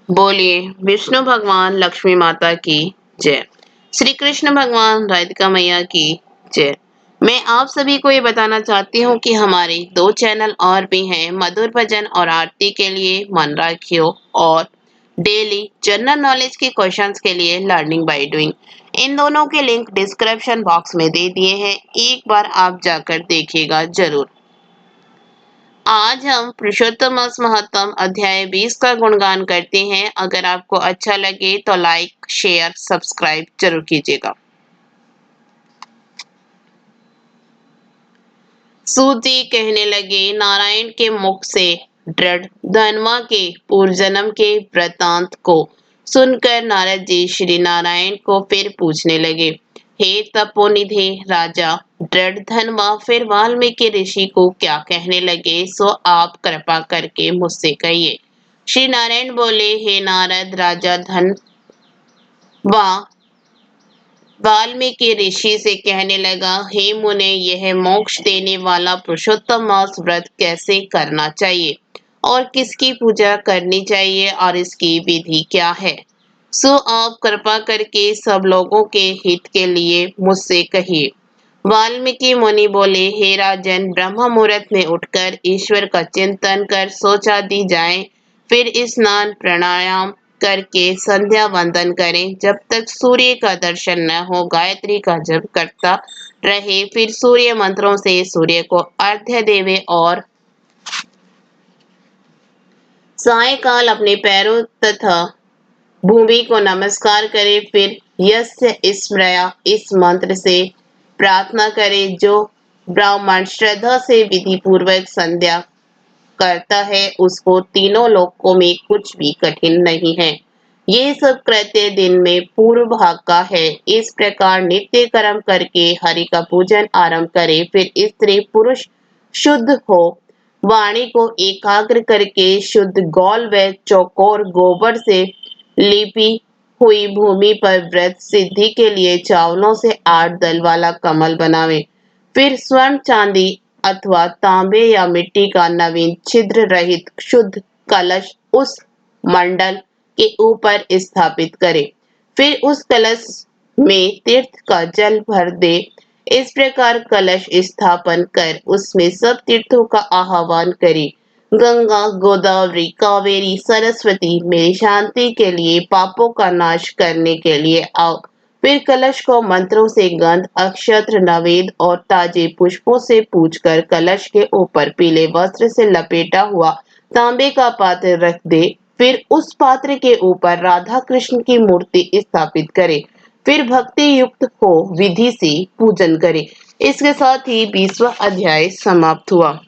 बोलिए विष्णु भगवान लक्ष्मी माता की जय। श्री कृष्ण भगवान राधिका मैया की जय। मैं आप सभी को ये बताना चाहती हूँ कि हमारे 2 चैनल और भी हैं, मधुर भजन और आरती के लिए मन राखियो और डेली जनरल नॉलेज के क्वेश्चंस के लिए लर्निंग बाय डूइंग। इन दोनों के लिंक डिस्क्रिप्शन बॉक्स में दे दिए हैं, एक बार आप जाकर देखिएगा जरूर। आज हम पुरुषोत्तम महत्तम अध्याय 20 का गुणगान करते हैं। अगर आपको अच्छा लगे तो लाइक शेयर सब्सक्राइब जरूर कीजिएगा। सूत जी कहने लगे, नारायण के मुख से दृढ़ धनवा के पूर्व जन्म के वृतांत को सुनकर नारद जी श्री नारायण को फिर पूछने लगे, हे तपोनिधि राजा दृढ़ धनवा फिर वाल्मीकि ऋषि को क्या कहने लगे, सो आप कृपा करके मुझसे कहिए। श्री नारायण बोले, हे नारद, राजा धनवा वाल्मीकि ऋषि से कहने लगा, हे मुने, यह मोक्ष देने वाला पुरुषोत्तम मास व्रत कैसे करना चाहिए और किसकी पूजा करनी चाहिए और इसकी विधि क्या है, सो आप कृपा करके सब लोगों के हित के लिए मुझसे कहिए। वाल्मीकि मुनि बोले, हे राजन, ब्रह्म मुहूर्त में उठकर ईश्वर का चिंतन कर सोचा दी जाए, फिर स्नान प्राणायाम करके संध्या वंदन करें। जब तक सूर्य का दर्शन न हो गायत्री का जप करता रहे, फिर सूर्य मंत्रों से सूर्य को अर्घ्य देवे और सायकाल अपने पैरों तथा भूमि को नमस्कार करे। फिर यस्य स्मृया इस मंत्र से प्रार्थना करे। जो ब्राह्मण श्रद्धा से विधि पूर्वक संध्या करता है उसको तीनों लोकों में कुछ भी कठिन नहीं है। ये सब कृत्य दिन में पूर्व भाग का है। इस प्रकार नित्य कर्म करके हरि का पूजन आरंभ करे। फिर स्त्री पुरुष शुद्ध हो वाणी को एकाग्र करके शुद्ध गौल व चौकोर गोबर से लिपि हुई भूमि पर व्रत सिद्धि के लिए चावलों से 8 दल वाला कमल बनावे। फिर स्वर्ण चांदी अथवा तांबे या मिट्टी का नवीन छिद्र रहित शुद्ध कलश उस मंडल के ऊपर स्थापित करे। फिर उस कलश में तीर्थ का जल भर दे। इस प्रकार कलश स्थापन कर उसमें सब तीर्थों का आह्वान करे। गंगा गोदावरी कावेरी सरस्वती मेरी शांति के लिए पापों का नाश करने के लिए आओ। फिर कलश को मंत्रों से गंध अक्षत्र नवेद और ताजे पुष्पों से पूजकर कलश के ऊपर पीले वस्त्र से लपेटा हुआ तांबे का पात्र रख दे। फिर उस पात्र के ऊपर राधा कृष्ण की मूर्ति स्थापित करे। फिर भक्ति युक्त हो विधि से पूजन करे। इसके साथ ही 20वां अध्याय समाप्त हुआ।